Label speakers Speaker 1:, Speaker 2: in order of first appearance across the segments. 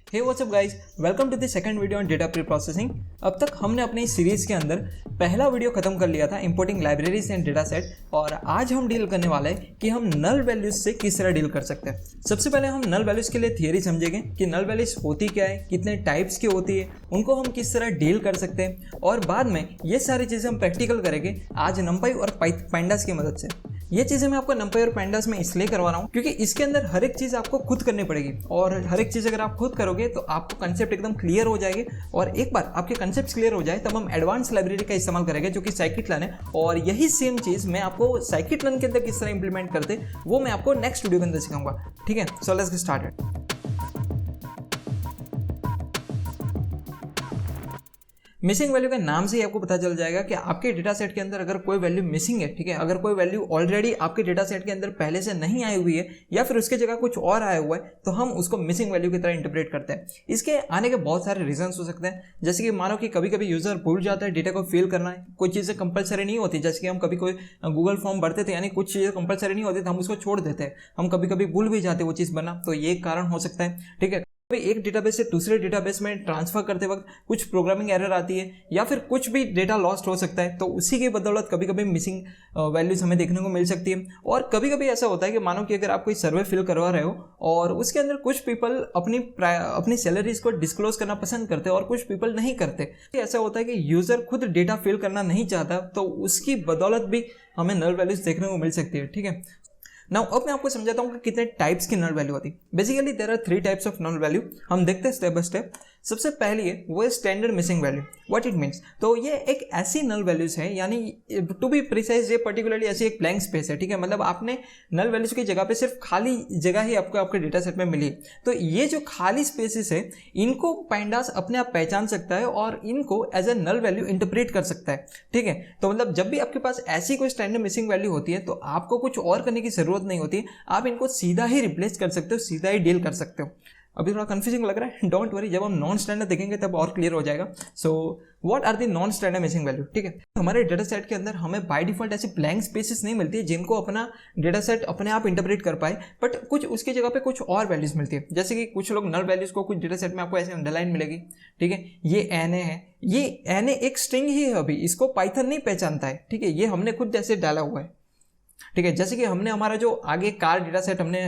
Speaker 1: Hey what's up guys, welcome to the second video on data pre processing. अब तक हमने अपनी इस सीरीज के अंदर पहला वीडियो खत्म कर लिया था importing libraries and data set, और आज हम डील करने वाले हैं कि हम नल वैल्यूज से किस तरह डील कर सकते हैं। सबसे पहले हम नल वैल्यूज के लिए थियरी समझेंगे कि नल वैल्यूज होती क्या है, कितने टाइप्स की होती है, उनको हम किस तरह डील कर सकते हैं, और बाद में ये सारी चीज़ें हम प्रैक्टिकल करेंगे आज नंपाई और पैंडास की मदद से। ये चीज़ें मैं आपको नंपाई और पैंडास में इसलिए करवा रहा हूँ क्योंकि इसके अंदर हर एक चीज़ आपको खुद करनी पड़ेगी, और हर एक चीज़ अगर आप खुद करोगे तो आपको कंसेप्ट एकदम क्लियर हो जाएंगे। और एक बार आपके कंसेप्ट क्लियर हो जाए तब हम एडवांस लाइब्रेरी का इस्तेमाल करेंगे जो कि साइकिट-लर्न है, और यही सेम चीज़ मैं आपको साइकिट-लर्न के अंदर किस तरह इंप्लीमेंट करते वो मैं आपको नेक्स्ट वीडियो के अंदर सिखाऊंगा। ठीक है, so let's get started. Missing value के नाम से ही आपको पता चल जाएगा कि आपके डेटा सेट के अंदर अगर कोई वैल्यू मिसिंग है, ठीक है, अगर कोई वैल्यू ऑलरेडी आपके डेटा सेट के अंदर पहले से नहीं आई हुई है या फिर उसके जगह कुछ और आया हुआ है, तो हम उसको मिसिंग वैल्यू की तरह इंटरप्रेट करते हैं। इसके आने के बहुत सारे रीजंस हो सकते हैं, जैसे कि मानो कि कभी कभी यूजर भूल जाता है डेटा को फिल करना है, कोई चीज़ें कंपलसरी नहीं होती, जैसे कि हम कभी कोई गूगल फॉर्म भरते थे, यानी कुछ चीज़ें कंपलसरी नहीं होती तो हम उसको छोड़ देते हैं, हम कभी कभी भूल भी जाते वो चीज़ बनना, तो ये एक कारण हो सकता है। ठीक है, एक डेटाबेस से दूसरे डेटाबेस में ट्रांसफर करते वक्त कुछ प्रोग्रामिंग एरर आती है या फिर कुछ भी डेटा लॉस्ट हो सकता है, तो उसी की बदौलत कभी कभी मिसिंग वैल्यूज हमें देखने को मिल सकती है। और कभी कभी ऐसा होता है कि मानो कि अगर आप कोई सर्वे फिल करवा रहे हो और उसके अंदर कुछ पीपल अपनी सैलरीज को डिस्क्लोज करना पसंद करते हैं और कुछ पीपल नहीं करते। ऐसा होता है कि यूजर खुद डेटा फिल करना नहीं चाहता, तो उसकी बदौलत भी हमें नल वैल्यूज देखने को मिल सकती है। ठीक है, नाउ अब मैं आपको समझाता हूँ कि कितने टाइप्स की नल वैल्यू होती है। Basically there are 3 types of null value. हम देखते हैं स्टेप बाय स्टेप। सबसे पहली है वो है standard missing value. What it means, तो ये एक ऐसी नल वैल्यूज है, यानी टू बी प्रिसाइज ये पर्टिकुलरली ऐसी एक ब्लैंक स्पेस है। ठीक है, मतलब आपने नल वैल्यूज की जगह पे सिर्फ खाली जगह ही आपको आपके डेटा सेट में मिली, तो ये जो खाली स्पेसेस है इनको पैंडास अपने आप पहचान सकता है और इनको as a null value interpret कर सकता है। ठीक है, तो मतलब जब भी आपके पास ऐसी कोई स्टैंडर्ड मिसिंग वैल्यू होती है तो आपको कुछ और करने की जरूरत नहीं होती, आप इनको सीधा ही रिप्लेस कर सकते हो, सीधा ही डील कर सकते हो। अभी थोड़ा कंफ्यूजिंग लग रहा है, डोंट वरी, जब हम नॉन स्टैंडर्ड देखेंगे तब और क्लियर हो जाएगा। So what are the non standard missing value. ठीक है, हमारे डेटा सेट के अंदर हमें बाय डिफॉल्ट ऐसी ब्लैंक स्पेसेस नहीं मिलती है जिनको अपना डेटा सेट अपने आप इंटरप्रेट कर पाए, बट कुछ उसकी जगह पे कुछ और वैल्यूज मिलती है। जैसे कि कुछ लोग नल वैल्यूज को कुछ डेटा सेट में आपको ऐसे अंडरलाइन मिलेगी। ठीक है, ये एनए है, ये एनए एक स्ट्रिंग ही है, अभी इसको पाइथन नहीं पहचानता है। ठीक है, ये हमने खुद ऐसे डाला हुआ है। ठीक है, जैसे कि हमने हमारा जो आगे कार डेटा सेट हमने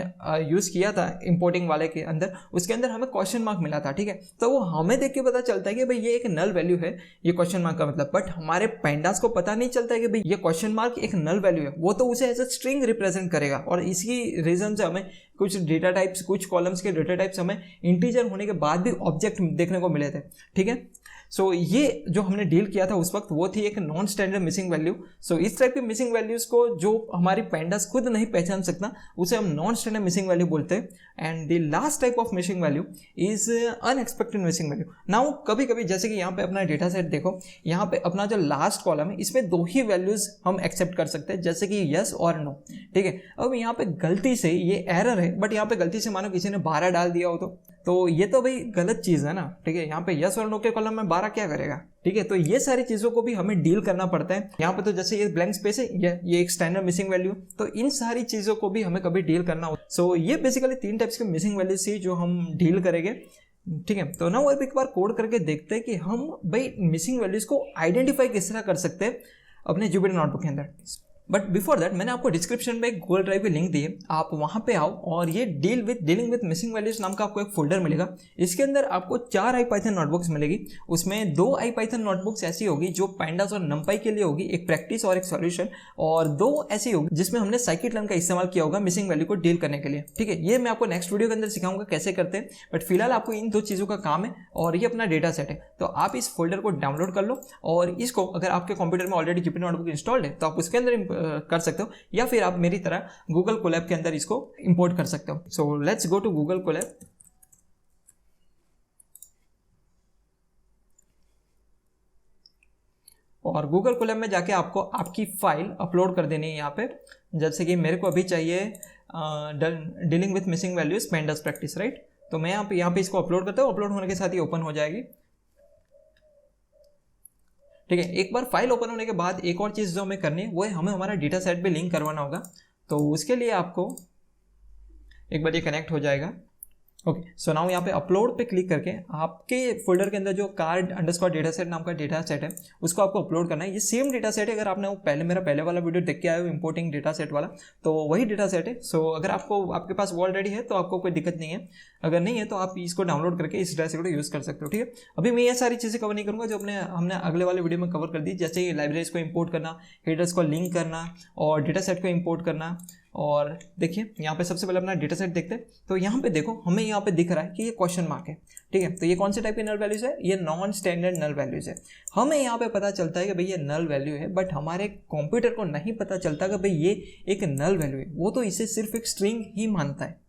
Speaker 1: यूज़ किया था इंपोर्टिंग वाले के अंदर, उसके अंदर हमें क्वेश्चन मार्क मिला था। ठीक है, तो वो हमें देख के पता चलता है कि भाई ये एक नल वैल्यू है, ये क्वेश्चन मार्क का मतलब, बट हमारे पैंडास को पता नहीं चलता है कि भाई ये क्वेश्चन मार्क एक नल वैल्यू है, वो तो उसे एज ए स्ट्रिंग रिप्रेजेंट करेगा। और इसी रीजन से हमें कुछ डेटा टाइप्स, कुछ कॉलम्स के डेटा टाइप्स हमें इंटीजर होने के बाद भी ऑब्जेक्ट देखने को मिले थे। ठीक है, सो ये जो हमने डील किया था उस वक्त वो थी एक नॉन स्टैंडर्ड मिसिंग वैल्यू। सो इस टाइप की मिसिंग वैल्यूज को जो हमारी पैंडास खुद नहीं पहचान सकता उसे हम नॉन स्टैंडर्ड मिसिंग वैल्यू बोलते हैं। And the last type of missing value is unexpected missing value. Now कभी कभी जैसे कि यहाँ पे अपना डेटा सेट देखो, यहाँ पे अपना जो लास्ट कॉलम है इसमें 2 ही वैल्यूज हम एक्सेप्ट कर सकते हैं, जैसे कि यस और नो। ठीक है, अब यहाँ पे गलती से ये एरर है, बट यहाँ पे गलती से मानो किसी ने 12 डाल दिया हो तो ये तो भाई गलत चीज़ है ना। ठीक है, यहाँ पे यस और नो के कॉलम में 12 क्या करेगा। ठीक है, तो ये सारी चीज़ों को भी हमें डील करना पड़ता है। यहाँ पे तो जैसे ये ब्लैंक स्पेस है, ये एक स्टैंडर्ड मिसिंग वैल्यू, तो इन सारी चीज़ों को भी हमें कभी डील करना होता है। सो ये बेसिकली 3 टाइप्स के मिसिंग वैल्यूज थी जो हम डील करेंगे। ठीक है, तो ना वो एक बार कोड करके देखते हैं कि हम भाई मिसिंग वैल्यूज को आइडेंटिफाई किस तरह कर सकते हैं अपने जुपिटर नोटबुक के अंदर। बट बिफोर दैट मैंने आपको डिस्क्रिप्शन में एक गूगल ड्राइव की लिंक दी है, आप वहाँ पे आओ और ये डीलिंग विद मिसिंग वैल्यूज नाम का आपको एक फोल्डर मिलेगा। इसके अंदर आपको 4 IPython नोटबुक्स मिलेगी, उसमें 2 IPython नोटबुक्स ऐसी होगी जो पैंडास और नंपाई के लिए होगी, एक प्रैक्टिस और एक सॉल्यूशन, और 2 ऐसी होगी जिसमें हमने साइकिट-लर्न का इस्तेमाल किया होगा मिसिंग वैल्यू को डील करने के लिए। ठीक है, ये मैं आपको नेक्स्ट वीडियो के अंदर सिखाऊंगा कैसे करते हैं, बट फिलहाल आपको इन 2 चीज़ों का काम है और ये अपना डेटा सेट है। तो आप इस फोल्डर को डाउनलोड कर लो और इसको अगर आपके कंप्यूटर में ऑलरेडी जुपिटर नोटबुक इंस्टॉल्ड है तो आप उसके अंदर कर सकते हो, या फिर आप मेरी तरह गूगल कोलैब के अंदर इसको इंपोर्ट कर सकते हो। So let's go to Google Colab. और गूगल कोलैब में जाके आपको आपकी फाइल अपलोड कर देनी है यहाँ पे, जैसे कि मेरे को अभी चाहिए dealing with missing values pandas practice, right. तो मैं यहाँ पे इसको अपलोड करता हूँ, अपलोड होने के साथ ही ओपन हो जाएगी। ठीक है, एक बार फाइल ओपन होने के बाद एक और चीज़ जो हमें करनी है वो है हमें हमारा डेटा सेट पे लिंक करवाना होगा। तो उसके लिए आपको एक बार ये कनेक्ट हो जाएगा ओके, सो नाउ यहाँ पे अपलोड पे क्लिक करके आपके फोल्डर के अंदर जो कार्ड अंडरस्कोर डेटा सेट नाम का डेटा सेट है उसको आपको अपलोड करना है। ये सेम डेटा सेट है, अगर आपने वो मेरा पहले वाला वीडियो देख के आए हो इंपोर्टिंग डेटा सेट वाला, तो वही डेटा सेट है। सो अगर आपके पास वो ऑलरेडी है तो आपको कोई दिक्कत नहीं है, अगर नहीं है तो आप इसको डाउनलोड करके इस डेटा सेट को यूज़ कर सकते हो। ठीक है, अभी मैं ये सारी चीज़ें कवर नहीं करूँगा जो हमने अगले वाले वीडियो में कवर कर दी, जैसे लाइब्रेरीज को इंपोर्ट करना, हेडर्स को लिंक करना और डेटा सेट को इंपोर्ट करना। और देखिए यहाँ पे सबसे पहले अपना डेटा सेट देखते हैं। तो यहाँ पे देखो हमें यहाँ पे दिख रहा है कि ये क्वेश्चन मार्क है। ठीक है, तो ये कौन से टाइप की नल वैल्यूज है, ये नॉन स्टैंडर्ड नल वैल्यूज है। हमें यहाँ पे पता चलता है कि भाई ये नल वैल्यू है, बट हमारे कंप्यूटर को नहीं पता चलता कि भाई ये एक नल वैल्यू है, वो तो इसे सिर्फ एक स्ट्रिंग ही मानता है।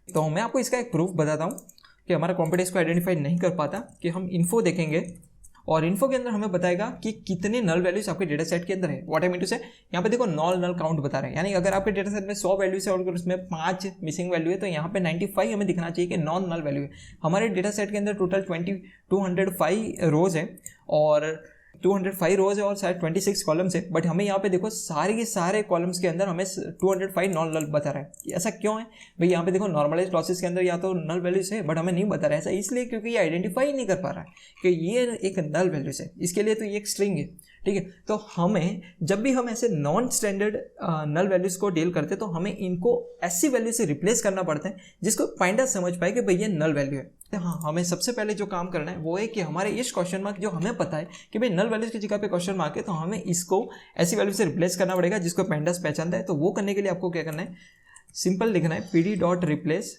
Speaker 1: तो मैं आपको इसका एक प्रूफ बताता हूँ कि हमारा कंप्यूटर इसको आइडेंटिफाई नहीं कर पाता, कि हम इन्फो देखेंगे और इन्फो के अंदर हमें बताएगा कि कितने नल वैल्यूज आपके डेटा सेट के अंदर है। व्हाट आई मीन टू से, यहाँ पे देखो नल काउंट बता रहे हैं, यानी अगर आपके डेटा सेट में 100 वैल्यूज है और उसमें 5 मिसिंग वैल्यू है तो यहाँ पे 95 हमें दिखना चाहिए कि नॉन नल वैल्यू है। हमारे डेटा सेट के अंदर टोटल 205 रोज है और 205 रोज है और शायद 26 कॉलम्स है, बट हमें यहाँ पे देखो सारे के सारे कॉलम्स के अंदर हमें 205 नॉन नल बता रहा है। ऐसा क्यों है भाई, यहाँ पे देखो नॉर्मलाइज क्लासेस के अंदर या तो नल वैल्यूज है बट हमें नहीं बता रहा है। ऐसा इसलिए क्योंकि ये आइडेंटिफाई नहीं कर पा रहा है कि ये एक नल वैल्यूज है, इसके लिए तो ये एक स्ट्रिंग है। ठीक है, तो हमें जब भी हम ऐसे नॉन स्टैंडर्ड नल वैल्यूज को डील करते हैं तो हमें इनको ऐसी वैल्यू से रिप्लेस करना पड़ता है जिसको पाइंडा समझ पाए कि भाई ये नल वैल्यू है। तो हाँ, हमें सबसे पहले जो काम करना है वो है कि हमारे इस क्वेश्चन मार्क जो हमें पता है कि भाई नल वैल्यूज की जगह पे क्वेश्चन मार्क है, तो हमें इसको ऐसी वैल्यू से रिप्लेस करना पड़ेगा जिसको पाइंडास पहचानता है। तो वो करने के लिए आपको क्या करना है, सिंपल लिखना है pd.replace।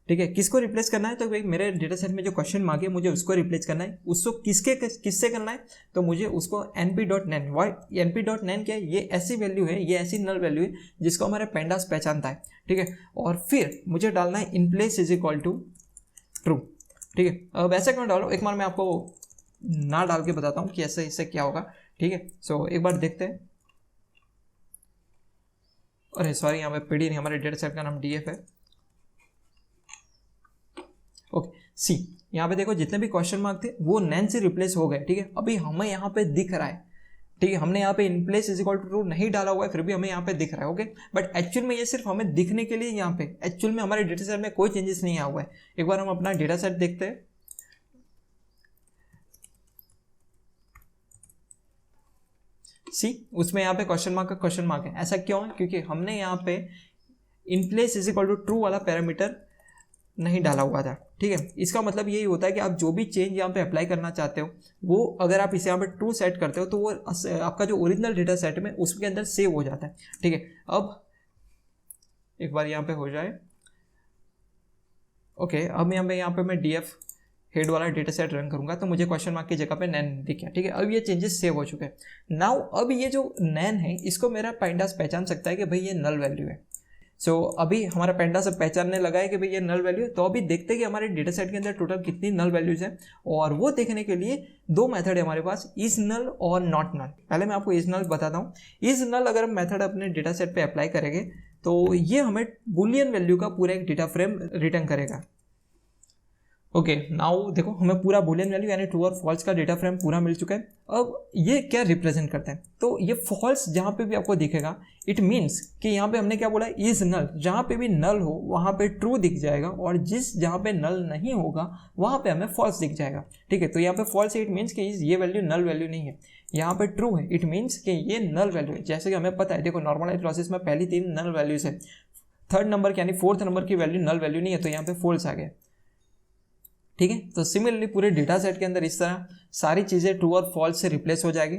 Speaker 1: ठीक है, किसको रिप्लेस करना है, तो भाई मेरे डेटा सेट में जो क्वेश्चन मार्क है मुझे उसको रिप्लेस करना है। उसको किससे करना है, तो मुझे उसको np.nan, np.nan क्या है, ये ऐसी वैल्यू है, ये ऐसी नल वैल्यू है जिसको हमारे पेंडास पहचानता है। ठीक है, और फिर मुझे डालना है in place is equal to true. ठीक है, अब ऐसा क्यों डालो, एक बार मैं आपको ना डाल के बताता हूँ कि ऐसे इससे क्या होगा। ठीक है, सो एक बार देखते हैं। अरे सॉरी, यहाँ पे पीडी नहीं, हमारे डेटा सेट का नाम df है। ओके, सी यहाँ पे देखो जितने भी क्वेश्चन मार्क थे वो नैन से रिप्लेस हो गए। ठीक है, अभी हमें यहाँ पे दिख रहा है। ठीक है, हमने यहाँ पे in place is equal to true नहीं डाला हुआ है, फिर भी हमें यहाँ पे दिख रहा है। ओके, बट एक्चुअल में ये सिर्फ हमें दिखने के लिए, यहाँ पे एक्चुअल में हमारे डेटा सेट में कोई चेंजेस नहीं आया हुआ है। एक बार हम अपना डेटा सेट देखते हैं। सी, उसमें यहाँ पे क्वेश्चन मार्क का क्वेश्चन मार्क है। ऐसा क्यों है, क्योंकि हमने यहाँ पे in place is equal to true वाला पैरामीटर नहीं डाला हुआ था। ठीक है, इसका मतलब यही होता है कि आप जो भी चेंज यहाँ पे अप्लाई करना चाहते हो वो अगर आप इसे यहाँ पे ट्रू सेट करते हो तो वो आपका जो ओरिजिनल डेटा सेट में उसके अंदर सेव हो जाता है। ठीक है, अब एक बार यहाँ पे हो जाए। ओके, अब यहाँ पे मैं df हेड वाला डेटा सेट रन करूंगा तो मुझे क्वेश्चन मार्क की जगह पे नैन दिख गया। ठीक है, अब ये चेंजेस सेव हो चुके हैं। नाउ अब ये जो नैन है इसको मेरा पाइंडास पहचान सकता है कि भाई ये नल वैल्यू है। सो अभी हमारा पेंडा सब पहचानने लगा है कि भाई ये नल वैल्यू है। तो अभी देखते हैं कि हमारे डेटा सेट के अंदर टोटल कितनी नल वैल्यूज हैं, और वो देखने के लिए दो मेथड है हमारे पास, इज नल और नॉट नल। पहले मैं आपको इज नल बताता हूँ। इज नल अगर हम मेथड अपने डेटा सेट पे अप्लाई करेंगे तो ये हमें बुलियन वैल्यू का पूरा एक डेटा फ्रेम रिटर्न करेगा। ओके, नाउ देखो हमें पूरा बुलियन वैल्यू यानी ट्रू और फॉल्स का डेटा फ्रेम पूरा मिल चुका है। अब ये क्या रिप्रेजेंट करते हैं, तो ये फॉल्स जहाँ पे भी आपको दिखेगा इट मीन्स कि यहाँ पे हमने क्या बोला, इज नल। जहाँ पे भी नल हो वहाँ पे ट्रू दिख जाएगा, और जहाँ पे नल नहीं होगा वहाँ पे हमें फॉल्स दिख जाएगा। ठीक है, तो यहाँ पे फॉल्स है, इट मीन्स कि ये वैल्यू नल वैल्यू नहीं है। यहाँ पे ट्रू है, इट मीन्स कि ये नल वैल्यू है। जैसे कि हमें पता है, देखो नॉर्मलाइज प्रोसेस में पहली 3 नल वैल्यूज है, थर्ड नंबर यानी फोर्थ नंबर की वैल्यू नल वैल्यू नहीं है, तो यहाँ पे फॉल्स आ गया। ठीक है, तो सिमिलरली पूरे डेटा सेट के अंदर इस तरह सारी चीज़ें ट्रू और फॉल्स से रिप्लेस हो जाएगी।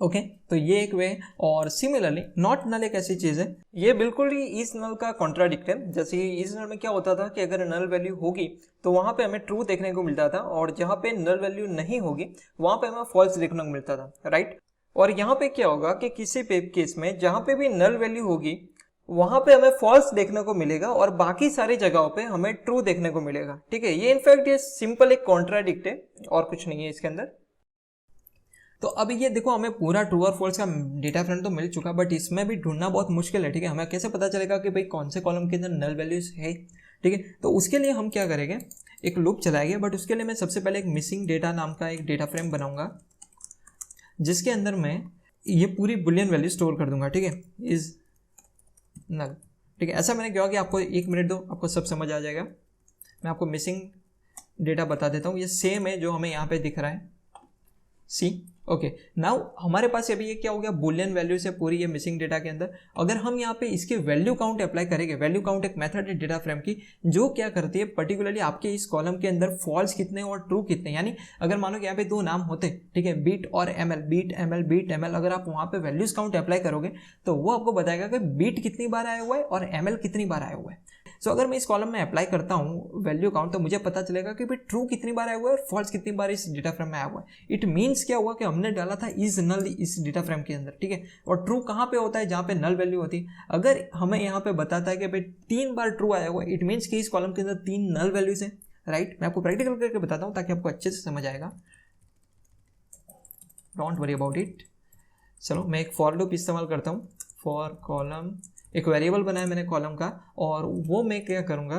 Speaker 1: ओके, तो ये एक वे है। और सिमिलरली नॉट नल एक ऐसी चीज़ है, ये बिल्कुल ही इस नल का कॉन्ट्राडिक्ट है। जैसे कि इस नल में क्या होता था कि अगर नल वैल्यू होगी तो वहाँ पे हमें ट्रू देखने को मिलता था, और जहाँ पे नल वैल्यू नहीं होगी वहाँ पे हमें फॉल्स देखने को मिलता था, राइट। और यहाँ पे क्या होगा कि किसी पे केस में जहाँ पे भी नल वैल्यू होगी वहां पे हमें फॉल्स देखने को मिलेगा, और बाकी सारी जगहों पे हमें ट्रू देखने को मिलेगा। ठीक है, ये इनफैक्ट ये सिंपल एक कॉन्ट्राडिक्ट है और कुछ नहीं है इसके अंदर। तो अभी ये देखो हमें पूरा ट्रू और फॉल्स का डेटा फ्रेम तो मिल चुका, बट इसमें भी ढूंढना बहुत मुश्किल है। ठीक है, हमें कैसे पता चलेगा कि भाई कौन से कॉलम के अंदर नल वैल्यूज है। ठीक है, तो उसके लिए हम क्या करेंगे, एक लूप चलाएंगे, बट उसके लिए मैं सबसे पहले एक मिसिंग डेटा नाम का एक डेटा फ्रेम बनाऊंगा जिसके अंदर मैं ये पूरी बुलियन वैल्यू स्टोर कर दूंगा। ठीक है, इज नल। ठीक है। ऐसा मैंने किया कि आपको 1 मिनट दो, आपको सब समझ आ जाएगा। मैं आपको मिसिंग डेटा बता देता हूँ। ये सेम है जो हमें यहाँ पे दिख रहा है, सी। ओके, नाउ हमारे पास अभी ये क्या हो गया, बुलियन वैल्यू से पूरी ये मिसिंग डेटा के अंदर अगर हम यहाँ पे इसके वैल्यू काउंट अप्लाई करेंगे, वैल्यू काउंट एक मेथड है डेटा फ्रेम की जो क्या करती है, पर्टिकुलरली आपके इस कॉलम के अंदर फॉल्स कितने और ट्रू कितने, यानी अगर मानो कि यहाँ पे 2 नाम होते, ठीक है, बीट और एमएल, बीट एमएल, बीट एमएल, अगर आप वहाँ पे वैल्यूज काउंट अप्लाई करोगे तो वो आपको बताएगा कि बीट कितनी बार आया हुआ है और एमएल कितनी बार आया हुआ है। सो अगर मैं इस कॉलम में अप्लाई करता हूँ वैल्यू काउंट तो मुझे पता चलेगा कि भाई ट्रू कितनी बार आया हुआ है और फॉल्स कितनी बार इस डेटा फ्रेम में आया हुआ है। इट मीन्स क्या हुआ कि हमने डाला था इज नल इस डेटा फ्रेम के अंदर, ठीक है, और ट्रू कहाँ पे होता है, जहाँ पे नल वैल्यू होती है। अगर हमें यहाँ पे बताता है कि भाई 3 बार ट्रू आया हुआ है, इट मीन्स कि इस कॉलम के अंदर 3 नल वैल्यूज है, राइट। मैं आपको प्रैक्टिकल करके बताता हूँ ताकि आपको अच्छे से समझ आएगा, डोंट वरी अबाउट इट। चलो मैं एक फॉर लूप इस्तेमाल करता हूँ, फॉर कॉलम, एक वेरिएबल बनाया मैंने कॉलम का, और वो मैं क्या करूँगा,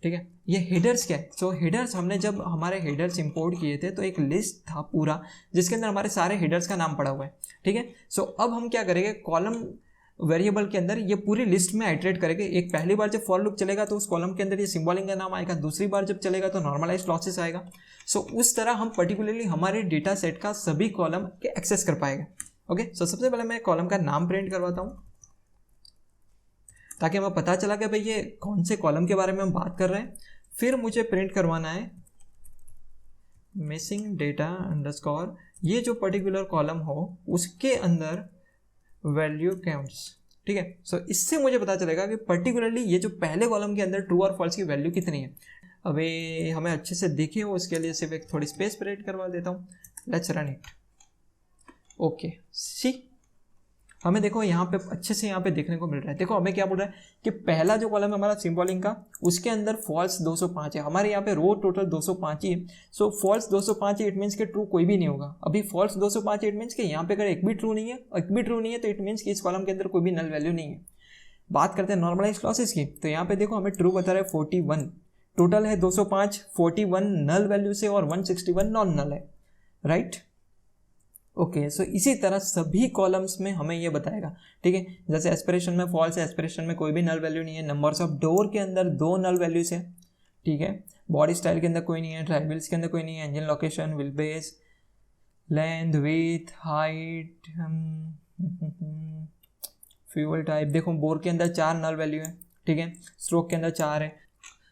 Speaker 1: ठीक है, ये हेडर्स क्या है। सो हेडर्स हमने जब हमारे हेडर्स इंपोर्ट किए थे तो एक लिस्ट था पूरा जिसके अंदर हमारे सारे हेडर्स का नाम पड़ा हुआ है, ठीक है। सो अब हम क्या करेंगे, कॉलम वेरिएबल के अंदर ये पूरी लिस्ट में आइटरेट करेंगे। एक पहली बार जब फॉर लूप चलेगा तो उस कॉलम के अंदर ये सिंबॉलिंग का नाम आएगा, दूसरी बार जब चलेगा तो नॉर्मलाइज्ड लॉसेस आएगा। सो उस तरह हम पर्टिकुलरली हमारे डेटा सेट का सभी कॉलम के एक्सेस कर पाएंगे। ओके, सो सबसे पहले मैं कॉलम का नाम प्रिंट करवाता हूँ ताकि हमें पता चला कि भाई ये कौन से कॉलम के बारे में हम बात कर रहे हैं। फिर मुझे प्रिंट करवाना है मिसिंग डेटा अंडरस्कोर, ये जो पर्टिकुलर कॉलम हो उसके अंदर वैल्यू काउंट्स, ठीक है। सो इससे मुझे पता चलेगा कि पर्टिकुलरली ये जो पहले कॉलम के अंदर ट्रू और फॉल्स की वैल्यू कितनी है। अभी हमें अच्छे से दिखे हो उसके लिए सिर्फ एक थोड़ी स्पेस प्रिंट करवा देता हूँ। Let's run it. ओके, सी हमें देखो यहाँ पे अच्छे से यहाँ पे देखने को मिल रहा है। देखो हमें क्या बोल रहा है कि पहला जो कॉलम है हमारा सिंबॉलिंग का, उसके अंदर फॉल्स 205 है। हमारे यहाँ पे रो टोटल 205 ही है। सो फॉल्स 205 है, इट मीन्स कि ट्रू कोई भी नहीं होगा। अभी फॉल्स 205 है, इट मीन्स कि यहाँ पे अगर एक भी ट्रू नहीं है, एक भी ट्रू नहीं है तो इट मीन्स कि इस कॉलम के अंदर कोई भी नल वैल्यू नहीं है। बात करते हैं नॉर्मलाइज क्लॉसेस की, तो यहाँ पे देखो हमें ट्रू बता रहा है 41, टोटल है 205, 41 नल वैल्यू से और 161 नॉन नल है, राइट। ओके, सो इसी तरह सभी कॉलम्स में हमें ये बताएगा, ठीक है। जैसे एस्पिरेशन में फॉल्स है, एस्पिरेशन में कोई भी नल वैल्यू नहीं है। नंबर्स ऑफ डोर के अंदर 2 नल वैल्यूज है, ठीक है। बॉडी स्टाइल के अंदर कोई नहीं है, ड्राइव व्हील्स के अंदर कोई नहीं है, engine location, wheel base, length, width, height, fuel type, देखो बोर के अंदर 4 नल वैल्यू है, ठीक है। स्ट्रोक के अंदर 4 है।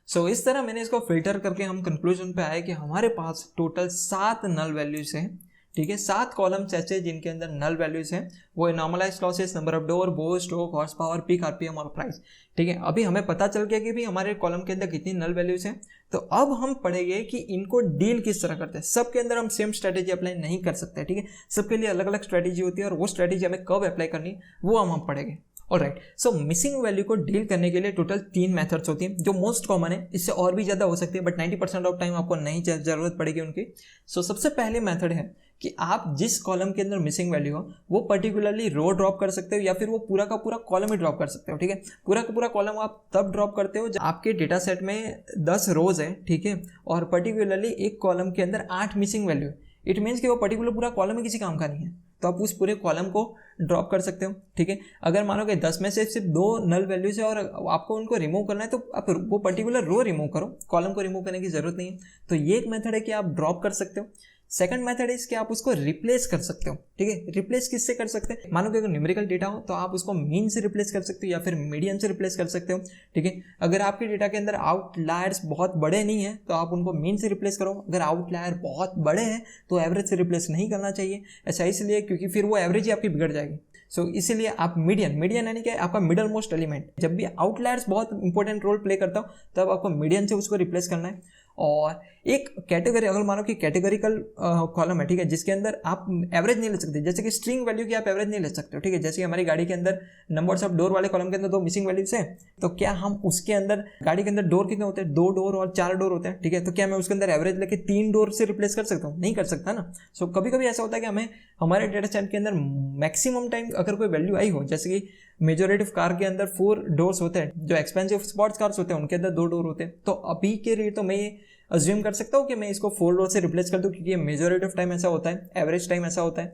Speaker 1: सो इस तरह मैंने इसको फिल्टर करके हम कंक्लूजन पे आए कि हमारे पास टोटल 7 नल वैल्यूज हैं, ठीक है। 7 कॉलम्स ऐसे जिनके अंदर नल वैल्यूज हैं, वो normalize losses, number of door, bore, stroke, horse power, peak RPM और प्राइस, ठीक है। अभी हमें पता चल गया कि भी हमारे कॉलम के अंदर कितनी नल वैल्यूज हैं। तो अब हम पढ़ेंगे कि इनको डील किस तरह करते हैं। सबके अंदर हम सेम स्ट्रेटेजी अप्लाई नहीं कर सकते, ठीक है। सबके लिए अलग अलग स्ट्रेटेजी होती है और वो स्ट्रेटेजी हमें कब अप्लाई करनी वो हम पढ़ेंगे। ऑलराइट, सो मिसिंग वैल्यू को डील करने के लिए टोटल 3 मेथड्स होती हैं जो मोस्ट कॉमन है। इससे और भी ज़्यादा हो सकती है बट 90% ऑफ टाइम आपको नहीं ज़रूरत पड़ेगी उनकी। सो सबसे पहले मेथड है कि आप जिस कॉलम के अंदर मिसिंग वैल्यू हो वो पर्टिकुलरली रो ड्रॉप कर सकते हो या फिर वो पूरा का पूरा कॉलम ही ड्रॉप कर सकते हो, ठीक है। पूरा का पूरा कॉलम आप तब ड्रॉप करते हो जब आपके डेटा सेट में 10 रोज है, ठीक है, और पर्टिकुलरली एक कॉलम के अंदर 8 मिसिंग वैल्यू है। इट मीन्स कि वो पर्टिकुलर पूरा कॉलम ही किसी काम का नहीं है, तो आप उस पूरे कॉलम को ड्रॉप कर सकते हो, ठीक है। अगर मानो कि 10 में से सिर्फ 2 नल वैल्यूज है और आपको उनको रिमूव करना है तो आप वो पर्टिकुलर रो रिमूव करो, कॉलम को रिमूव करने की जरूरत नहीं है। तो ये एक मेथड है कि आप ड्रॉप कर सकते हो। सेकंड मेथड है कि आप उसको रिप्लेस कर सकते हो, ठीक है। रिप्लेस किससे कर सकते हैं, मानो कि अगर न्यूमेरिकल डेटा हो तो आप उसको मीन से रिप्लेस कर सकते हो या फिर मीडियन से रिप्लेस कर सकते हो, ठीक है। अगर आपके डेटा के अंदर आउटलायर्स बहुत बड़े नहीं है तो आप उनको मीन से रिप्लेस करो। अगर आउटलायर बहुत बड़े हैं तो एवरेज से रिप्लेस नहीं करना चाहिए। ऐसा इसलिए क्योंकि फिर वो एवरेज ही आपकी बिगड़ जाएगी। सो इसीलिए आप मीडियन यानी कि आपका मिडल मोस्ट एलिमेंट, जब भी आउटलायर्स बहुत इंपॉर्टेंट रोल प्ले करता हो तब आपको मीडियन से उसको रिप्लेस करना है। और एक कैटेगरी, अगर मानो कि कैटेगरिकल कॉलम है, ठीक है, जिसके अंदर आप एवरेज नहीं ले सकते, जैसे कि स्ट्रिंग वैल्यू की आप एवरेज नहीं ले सकते हो, ठीक है। जैसे हमारी गाड़ी के अंदर नंबर्स ऑफ डोर वाले कॉलम के अंदर 2 मिसिंग वैल्यूज है, तो क्या हम उसके अंदर गाड़ी के अंदर डोर कितने होते हैं, 2 डोर और 4 डोर होते हैं, ठीक है। तो क्या मैं उसके अंदर एवरेज लेके 3 डोर से रिप्लेस कर सकता हूँ, नहीं कर सकता ना। सो कभी कभी ऐसा होता है कि हमें हमारे डेटा सेट के अंदर मैक्सिमम टाइम अगर कोई वैल्यू आई हो, जैसे कि मेजोरिटी कार के अंदर 4 डोर्स होते हैं, जो एक्सपेंसिव स्पोर्ट्स कार्स होते हैं उनके अंदर 2 डोर होते हैं, तो अभी के रेट तो मैं ये अज्यूम कर सकता हूँ कि मैं इसको 4 डोर से रिप्लेस कर दूँ क्योंकि मेजोरिटी ऑफ टाइम ऐसा होता है, एवरेज टाइम ऐसा होता है।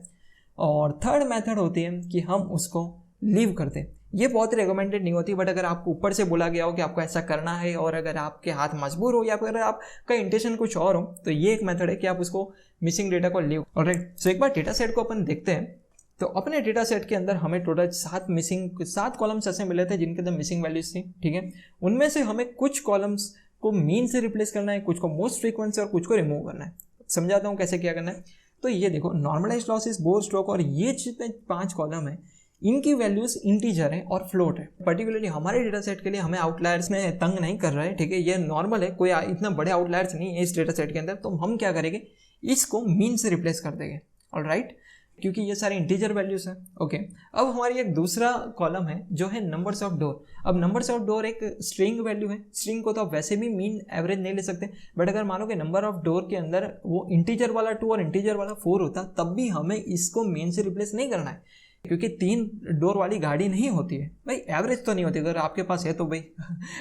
Speaker 1: और थर्ड मेथड होती है कि हम उसको लीव कर दें, ये बहुत रिकमेंडेड नहीं होती, बट अगर आपको ऊपर से बोला गया हो कि आपको ऐसा करना है और अगर आपके हाथ मजबूर हो या फिर अगर आपका इंटेंशन कुछ और हो, तो ये एक मेथड है कि आप उसको मिसिंग डेटा को लीव। ऑलराइट, सो एक बार डेटा सेट को अपन देखते हैं। तो अपने डेटा सेट के अंदर हमें टोटल 7 कॉलम्स ऐसे मिले थे जिनके अंदर मिसिंग वैल्यूज थी, ठीक है। उनमें से हमें कुछ कॉलम्स को मीन से रिप्लेस करना है, कुछ को मोस्ट फ्रीक्वेंट से और कुछ को रिमूव करना है। समझाता हूँ कैसे क्या करना है। तो ये देखो, नॉर्मलाइज्ड लॉसेस, बोर स्ट्रोक और ये जितने 5 कॉलम है, इनकी वैल्यूज इंटीजर है और फ्लोट है। पर्टिकुलरली हमारे डेटा सेट के लिए हमें आउटलायर्स में तंग नहीं कर रहा है, ठीक है। ये नॉर्मल है, कोई इतना बड़े आउटलायर्स नहीं है इस डेटा सेट के अंदर। तो हम क्या करेंगे, इसको मीन से रिप्लेस कर देंगे, ऑलराइट, क्योंकि ये सारे इंटीजर वैल्यूज हैं। ओके, अब हमारी एक दूसरा कॉलम है जो है नंबर्स ऑफ डोर। अब नंबर्स ऑफ डोर एक स्ट्रिंग वैल्यू है। स्ट्रिंग को तो आप वैसे भी मीन एवरेज नहीं ले सकते, बट अगर मानो कि नंबर ऑफ डोर के अंदर वो इंटीजर वाला 2 और इंटीजर वाला 4 होता, तब भी हमें इसको मीन से रिप्लेस नहीं करना है, क्योंकि 3 डोर वाली गाड़ी नहीं होती है भाई। एवरेज तो नहीं होती, अगर आपके पास है तो भाई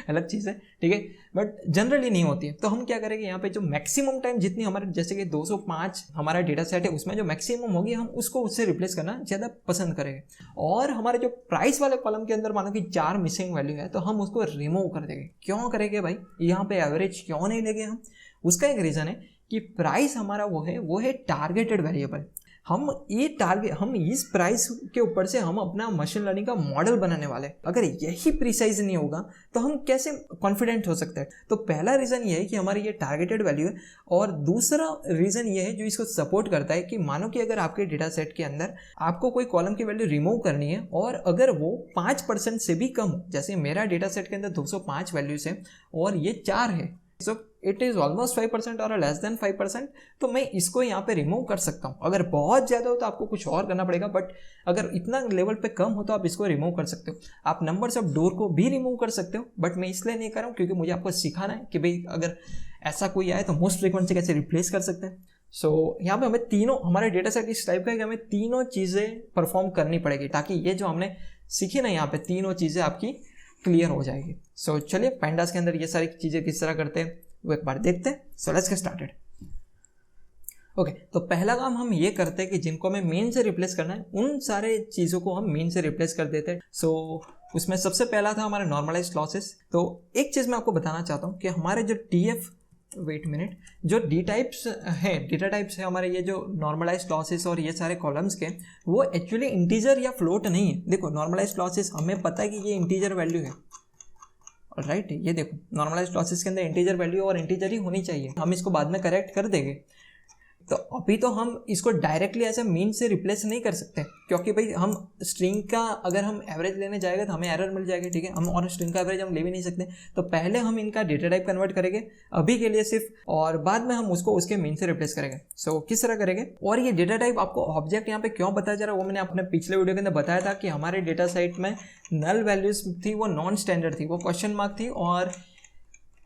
Speaker 1: अलग चीज़ है, ठीक है, बट जनरली नहीं होती है। तो हम क्या करेंगे, यहाँ पे जो मैक्सिमम टाइम जितनी हमारे, जैसे कि 205 हमारा डेटा सेट है, उसमें जो मैक्सिमम होगी हम उसको उससे रिप्लेस करना ज़्यादा पसंद करेंगे। और हमारे जो प्राइस वाले कॉलम के अंदर मानो कि 4 मिसिंग वैल्यू है, तो हम उसको रिमूव कर देंगे। क्यों करेंगे भाई, यहाँ पे एवरेज क्यों नहीं लेंगे हम? उसका एक रीज़न है कि प्राइस हमारा वो है टारगेटेड वेरिएबल। हम इस प्राइस के ऊपर से हम अपना मशीन लर्निंग का मॉडल बनाने वाले। अगर यही प्रिसाइज नहीं होगा तो हम कैसे कॉन्फिडेंट हो सकते हैं? तो पहला रीज़न ये है कि हमारी ये टारगेटेड वैल्यू है, और दूसरा रीज़न ये है जो इसको सपोर्ट करता है कि मानो कि अगर आपके डेटा सेट के अंदर आपको कोई कॉलम की वैल्यू रिमूव करनी है और अगर वो 5% से भी कम हो, जैसे मेरा डेटा सेट के अंदर 205 वैल्यूज है और ये 4 है, सो इट इज़ ऑलमोस्ट 5% और लेस देन 5%, तो मैं इसको यहाँ पे रिमूव कर सकता हूँ। अगर बहुत ज़्यादा हो तो आपको कुछ और करना पड़ेगा, बट अगर इतना लेवल पे कम हो तो आप इसको रिमूव कर सकते हो। आप नंबर्स ऑफ डोर को भी रिमूव कर सकते हो, बट मैं इसलिए नहीं कर रहा हूँ क्योंकि मुझे आपको सिखाना है कि भाई अगर ऐसा कोई आए तो मोस्ट फ्रीक्वेंट से कैसे रिप्लेस कर सकते हैं। सो यहाँ पे हमें तीनों, हमारे डेटा सेट इस टाइप का है कि हमें तीनों चीज़ें परफॉर्म करनी पड़ेगी, ताकि ये जो हमने सीखी ना यहाँ पे तीनों चीज़ें आपकी क्लियर हो जाएगी। सो चलिए पैंडास के अंदर ये सारी चीज़ें किस तरह करते हैं वो एक बार देखते हैं। So let's get started. Okay, तो पहला काम हम ये करते हैं कि जिनको हमें मेन से रिप्लेस करना है उन सारे चीज़ों को हम मेन से रिप्लेस कर देते हैं। सो उसमें सबसे पहला था हमारा नॉर्मलाइज्ड लॉसेस। तो एक चीज़ मैं आपको बताना चाहता हूँ कि हमारे जो जो डी टाइप्स है, डेटा टाइप्स है हमारे, ये जो नॉर्मलाइज्ड लॉसेस और ये सारे कॉलम्स के, वो एक्चुअली इंटीजर या फ्लोट नहीं है। देखो नॉर्मलाइज्ड लॉसेस हमें पता है कि ये इंटीजर वैल्यू है, राइट। ये देखो नॉर्मलाइज्ड लॉसेस के अंदर इंटीजर वैल्यू और इंटीजर ही होनी चाहिए, हम इसको बाद में करेक्ट कर देंगे। तो अभी तो हम इसको डायरेक्टली ऐसे मीन से रिप्लेस नहीं कर सकते, क्योंकि भाई हम स्ट्रिंग का अगर हम एवरेज लेने जाएंगे तो हमें एरर मिल जाएगी, ठीक है। हम और स्ट्रिंग का एवरेज हम ले भी नहीं सकते, तो पहले हम इनका डेटा टाइप कन्वर्ट करेंगे अभी के लिए सिर्फ, और बाद में हम उसको उसके मीन से रिप्लेस करेंगे। सो किस तरह करेंगे, और ये डेटा टाइप आपको ऑब्जेक्ट यहाँ पे क्यों बताया जा रहा है वो मैंने अपने पिछले वीडियो के अंदर बताया था कि हमारे डेटा सेट में नल वैल्यूज थी वो नॉन स्टैंडर्ड थी, वो क्वेश्चन मार्क थी, और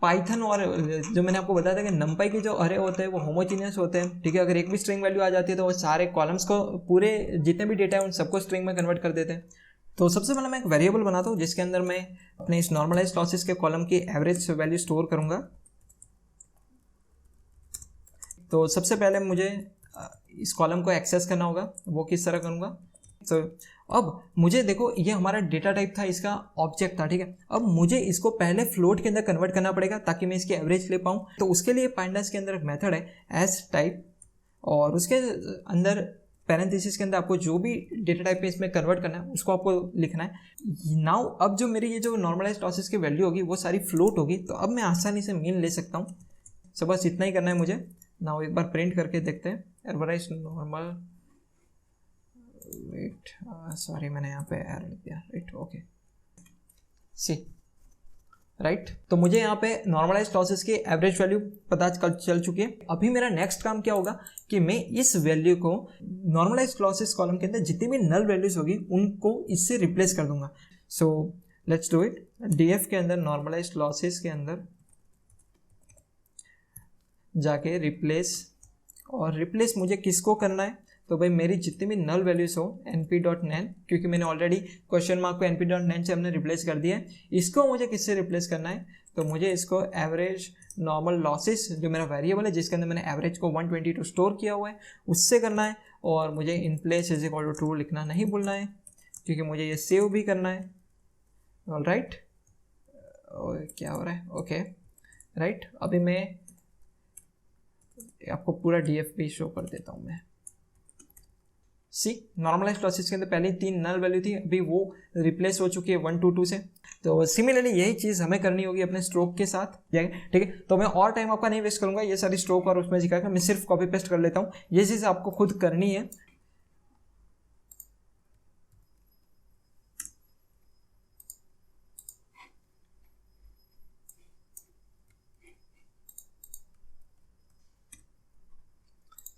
Speaker 1: पाइथन और जो मैंने आपको बताया था कि नंपाई के जो अरे होते हैं वो होमोजीनियस होते हैं, ठीक है। अगर एक भी स्ट्रिंग वैल्यू आ जाती है तो वो सारे कॉलम्स को, पूरे जितने भी डेटा है उन सबको स्ट्रिंग में कन्वर्ट कर देते हैं। तो सबसे पहले मैं एक वेरिएबल बनाता हूँ जिसके अंदर मैं अपने इस नॉर्मलाइज्ड लॉसेस के कॉलम की एवरेज वैल्यू स्टोर करूँगा। तो सबसे पहले मुझे इस कॉलम को एक्सेस करना होगा, वो किस तरह करूँगा। तो अब मुझे देखो ये हमारा डेटा टाइप था, इसका ऑब्जेक्ट था, ठीक है। अब मुझे इसको पहले फ्लोट के अंदर कन्वर्ट करना पड़ेगा ताकि मैं इसकी एवरेज ले पाऊँ। तो उसके लिए पाइंडास के अंदर एक मेथड है एस टाइप, और उसके अंदर पैरेंथेसिस के अंदर आपको जो भी डेटा टाइप पे इसमें कन्वर्ट करना है उसको आपको लिखना है। नाउ अब जो मेरी ये जो नॉर्मलाइज्ड लॉसेस की वैल्यू होगी वो सारी फ्लोट होगी, तो अब मैं आसानी से मीन ले सकता हूँ। सो बस इतना ही करना है मुझे। नाउ एक बार प्रिंट करके देखते हैं, एवरेज नॉर्मल, वेट सॉरी मैंने यहाँ पे एरर लिख दिया, राइट, ओके सी, राइट। तो मुझे यहाँ पे नॉर्मलाइज्ड लॉसेस की एवरेज वैल्यू पता चल चुकी है। अभी मेरा नेक्स्ट काम क्या होगा कि मैं इस वैल्यू को नॉर्मलाइज्ड लॉसेस कॉलम के अंदर जितनी भी नल वैल्यूज होगी उनको इससे रिप्लेस कर दूंगा। So let's do it. DF के अंदर नॉर्मलाइज्ड लॉसेस के अंदर जाके रिप्लेस, और रिप्लेस मुझे किसको करना है, तो भाई मेरी जितनी भी नल वैल्यूज हो np.nan, क्योंकि मैंने ऑलरेडी क्वेश्चन मार्क को np.nan से हमने रिप्लेस कर दिया है, इसको मुझे किससे रिप्लेस करना है, तो मुझे इसको एवरेज नॉर्मल लॉसेस जो मेरा वेरिएबल है जिसके अंदर मैंने एवरेज को 122 स्टोर किया हुआ है उससे करना है। और मुझे in place is equal to true लिखना नहीं भूलना है, क्योंकि मुझे ये सेव भी करना है। ऑल राइट, क्या हो रहा है, ओके राइट। अभी मैं आपको पूरा DFP शो कर देता हूँ मैं। सी नॉर्मलाइज लॉसेस के अंदर पहले 3 नल वैल्यू थी, अभी वो रिप्लेस हो चुकी है 1 to 2 से। तो सिमिलरली यही चीज़ हमें करनी होगी अपने स्ट्रोक के साथ, ठीक है। तो मैं और टाइम आपका नहीं वेस्ट करूंगा, ये सारी स्ट्रोक और उसमें सिखाकर मैं सिर्फ कॉपी पेस्ट कर लेता हूँ। ये चीज़ आपको खुद करनी है।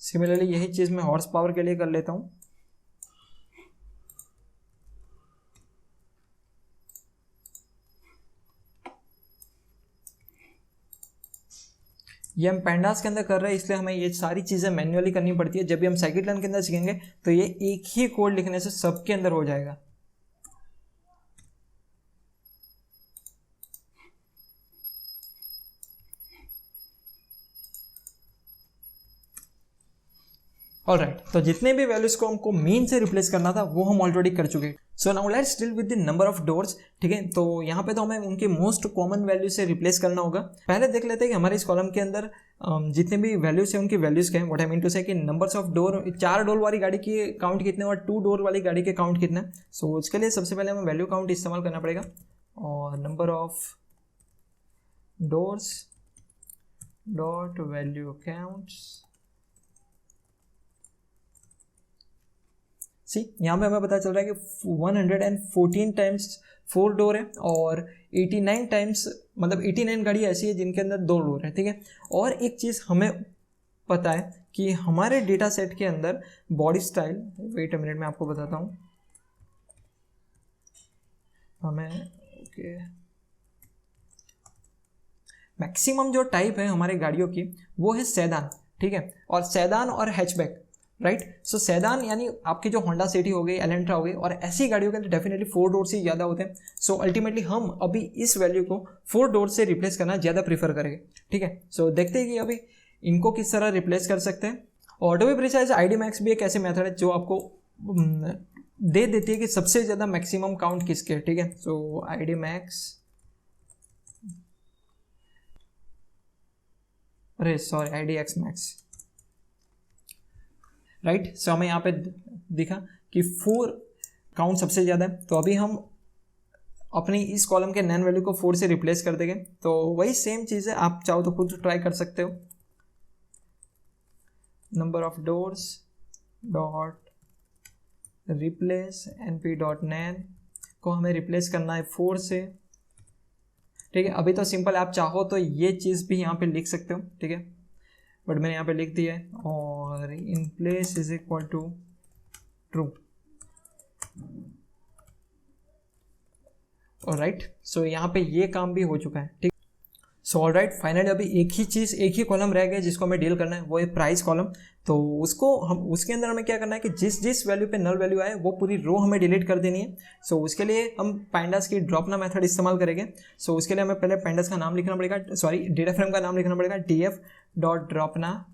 Speaker 1: सिमिलरली यही चीज़ मैं हॉर्स पावर के लिए कर लेता हूँ। ये हम पैंडास के अंदर कर रहे हैं, इसलिए हमें ये सारी चीज़ें मैन्युअली करनी पड़ती है। जब भी हम scikit-learn के अंदर सीखेंगे तो ये एक ही कोड लिखने से सबके अंदर हो जाएगा। ऑलराइट, तो जितने भी वैल्यूज को हमको मीन से रिप्लेस करना था वो हम ऑलरेडी कर चुके हैं। So now let's deal with the number of doors, ठीक है। तो यहाँ पे तो हमें उनके मोस्ट कॉमन वैल्यू से रिप्लेस करना होगा। पहले देख लेते हैं कि हमारे इस कॉलम के अंदर जितने भी वैल्यूज हैं उनकी वैल्यूज क्या है। व्हाट आई मीन टू से कि नंबर्स ऑफ डोर, 4 डोर वाली गाड़ी की काउंट कितने और 2 डोर वाली गाड़ी के काउंट कितना है। सो उसके लिए सबसे पहले हमें वैल्यू काउंट इस्तेमाल करना पड़ेगा, और number of doors dot value counts. See यहाँ पे हमें पता चल रहा है कि 114 टाइम्स 4 डोर है, और 89 टाइम्स मतलब 89 गाड़ी ऐसी है जिनके अंदर 2 डोर है, ठीक है। और एक चीज़ हमें पता है कि हमारे डेटा सेट के अंदर body style, wait a minute में आपको बताता हूँ हमें, ओके, मैक्सिमम जो टाइप है हमारे गाड़ियों की वो है सेडान, ठीक है, और सेडान और हैचबैक, राइट। सो सेडान यानी आपकी जो होंडा सिटी हो गई, एलेंट्रा हो गई, और ऐसी गाड़ियों के अंदर डेफिनेटली 4 डोर से ज़्यादा होते हैं। सो अल्टीमेटली हम अभी इस वैल्यू को 4 डोर से रिप्लेस करना ज़्यादा प्रीफर करेंगे, ठीक है। सो देखते हैं कि अभी इनको किस तरह रिप्लेस कर सकते हैं। और to be precise ID max भी एक ऐसे मेथड है जो आपको दे देती है कि सबसे ज़्यादा मैक्सिमम काउंट किसके है, ठीक है। सो ID मैक्स, अरे सॉरी IDX मैक्स, राइट। सो हमें यहाँ पे दिखा कि 4 काउंट सबसे ज़्यादा है। तो अभी हम अपनी इस कॉलम के नैन वैल्यू को 4 से रिप्लेस कर देंगे। तो वही सेम चीज़ है, आप चाहो तो खुद ट्राई कर सकते हो। Number of doors dot replace NP dot nan को हमें रिप्लेस करना है 4 से, ठीक है। अभी तो सिंपल, आप चाहो तो ये चीज़ भी यहाँ पे लिख सकते हो, ठीक है, बट मैंने यहाँ पे लिख दिया है, और in place is equal to true, alright. So यहाँ पे ये काम भी हो चुका है, ठीक। सो ऑलराइट, फाइनली अभी एक ही चीज़, एक ही कॉलम रह गया जिसको हमें डील करना है, वो है प्राइस कॉलम। तो उसको हम, उसके अंदर हमें क्या करना है कि जिस जिस वैल्यू पे नल वैल्यू आए वो पूरी रो हमें डिलीट कर देनी है। सो उसके लिए हम पैंडास की ड्रॉपना मेथड इस्तेमाल करेंगे। सो उसके लिए हमें पहले पैंडास का नाम लिखना पड़ेगा, सॉरी डेटा फ्रेम का नाम लिखना पड़ेगा, DF डॉट ड्रॉपना,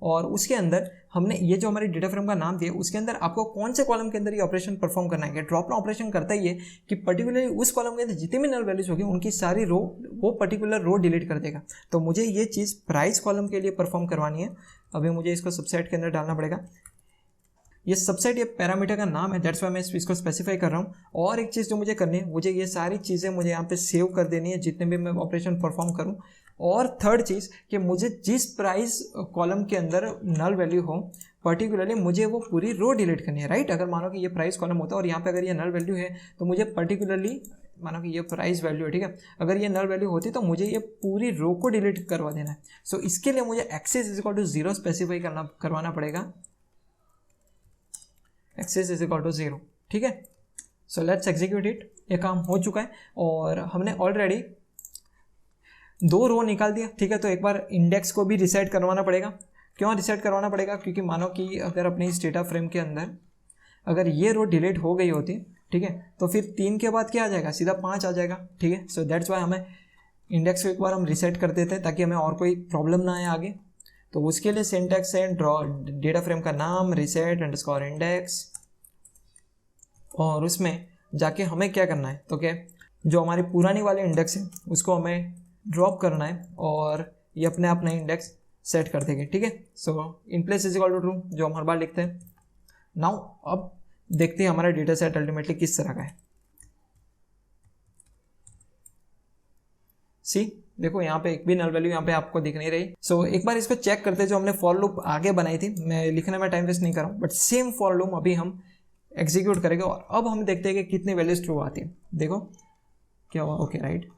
Speaker 1: और उसके अंदर हमने ये जो हमारी डेटा फ्रेम का नाम दिया उसके अंदर आपको कौन से कॉलम के अंदर ये ऑपरेशन परफॉर्म करना है। ड्रॉपना ऑपरेशन करता ही है कि पर्टिकुलरली उस कॉलम के अंदर जितने भी नल वैल्यूज होगी उनकी सारी रो, वो पर्टिकुलर रो डिलीट कर देगा। तो मुझे ये चीज़ प्राइस कॉलम के लिए परफॉर्म करवानी है। अभी मुझे इसको सबसेट के अंदर डालना पड़ेगा। ये सबसेट, ये पैरामीटर का नाम है, दैट्स वाई मैं इसको स्पेसिफाई कर रहा हूँ। और एक चीज़ जो मुझे करनी है, मुझे ये सारी चीज़ें मुझे यहाँ पे सेव कर देनी है जितने भी मैं ऑपरेशन परफॉर्म करूँ। और थर्ड चीज़ कि मुझे जिस प्राइस कॉलम के अंदर नल वैल्यू हो पर्टिकुलरली मुझे वो पूरी रो डिलीट करनी है, राइट। अगर मानो कि ये प्राइस कॉलम होता है और यहाँ पे अगर ये नल वैल्यू है तो मुझे पर्टिकुलरली, मानो कि ये प्राइस वैल्यू है, ठीक है, अगर ये नल वैल्यू होती तो मुझे ये पूरी रो को डिलीट करवा देना है। सो इसके लिए मुझे axis is equal to 0 specify करवाना पड़ेगा, एक्सेस इज इक्वल टू 0, ठीक है। So let's execute it. ये काम हो चुका है और हमने ऑलरेडी 2 रो निकाल दिया, ठीक है। तो एक बार इंडेक्स को भी रिसेट करवाना पड़ेगा। क्यों रिसेट करवाना पड़ेगा? क्योंकि मानो कि अगर अपने इस डेटा फ्रेम के अंदर अगर ये रो डिलीट हो गई होती, ठीक है, तो फिर 3 के बाद क्या आ जाएगा, सीधा 5 आ जाएगा, ठीक है। सो दैट्स वाई हमें इंडेक्स को एक बार हम रिसेट कर देते हैं ताकि हमें और कोई प्रॉब्लम ना आए आगे। तो उसके लिए सिंटैक्स है ड्रॉ डेटा फ्रेम का नाम रिसेट अंडरस्कोर इंडेक्स, और उसमें जाके हमें क्या करना है, तो क्या जो हमारी पुरानी वाली इंडेक्स है उसको हमें ड्रॉप करना है और ये अपने आप नई इंडेक्स सेट कर देंगे, ठीक है। So in place is equal to true जो हम हर बार लिखते हैं। नाउ अब देखते हैं हमारा डेटा सेट अल्टीमेटली किस तरह का है। सी देखो यहाँ पे एक भी नल वैल्यू यहाँ पे आपको दिख नहीं रही। सो एक बार इसको चेक करते हैं, जो हमने फॉर लूप आगे बनाई थी, मैं लिखने में टाइम वेस्ट नहीं कर रहा हूँ, बट सेम फॉर लूप अभी हम एग्जीक्यूट करेंगे और अब हम देखते हैं कि कितनी वैल्यूज ट्रू आती है। देखो क्या हुआ, ओके राइट।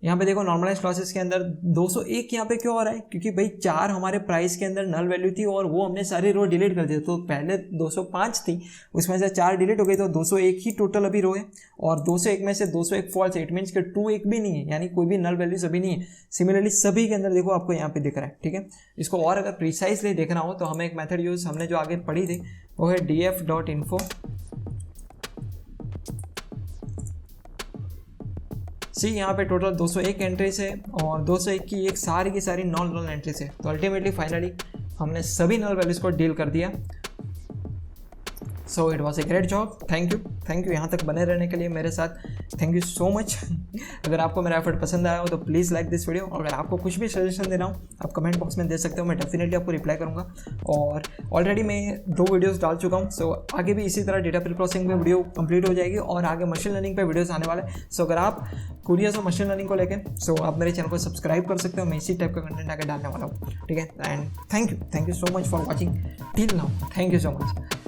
Speaker 1: यहाँ पे देखो नॉर्मलाइज क्लासेस के अंदर 201 यहाँ पे क्यों हो रहा है, क्योंकि भाई 4 हमारे प्राइस के अंदर नल वैल्यू थी और वो हमने सारी रो डिलीट कर दी। तो पहले 205 थी, उसमें से 4 डिलीट हो गई, तो 201 ही टोटल अभी रो है और 201 में से 201 फॉल्स है। इट मीन्स कि 21 भी नहीं है, यानी कोई भी नल वैल्यूज अभी नहीं है। सिमिलरली सभी के अंदर देखो आपको यहाँ पे दिख रहा है, ठीक है। इसको और अगर प्रिसाइसली देखना हो तो हमें एक मेथड यूज हमने जो आगे पढ़ी थी वो है df.info। सी यहाँ पे टोटल 201 एंट्रीज है और 201 की एक सारी की सारी नॉन एंट्रीज है। तो अल्टीमेटली फाइनली हमने सभी नल वैल्यूज को डील कर दिया। So it was a great job, thank you यहाँ तक बने रहने के लिए मेरे साथ, थैंक यू सो मच। अगर आपको मेरा एफर्ट पसंद आया हो तो प्लीज़ लाइक दिस वीडियो। अगर आपको कुछ भी सजेशन देना हो आप कमेंट बॉक्स में दे सकते हो, मैं डेफिनेटली आपको रिप्लाई करूँगा। और ऑलरेडी मैं 2 वीडियोस डाल चुका हूँ, सो आगे भी इसी तरह डेटा प्री प्रोसेसिंग में वीडियो कंप्लीट हो जाएगी और आगे मशीन लर्निंग पे वीडियोस आने वाले। सो अगर आप क्यूरियस हो मशीन लर्निंग को लेकर, सो आप मेरे चैनल को सब्सक्राइब कर सकते हो, मैं इसी टाइप का कंटेंट आगे डालने वाला हूँ, ठीक है। And thank you so much for watching till now, thank you so much.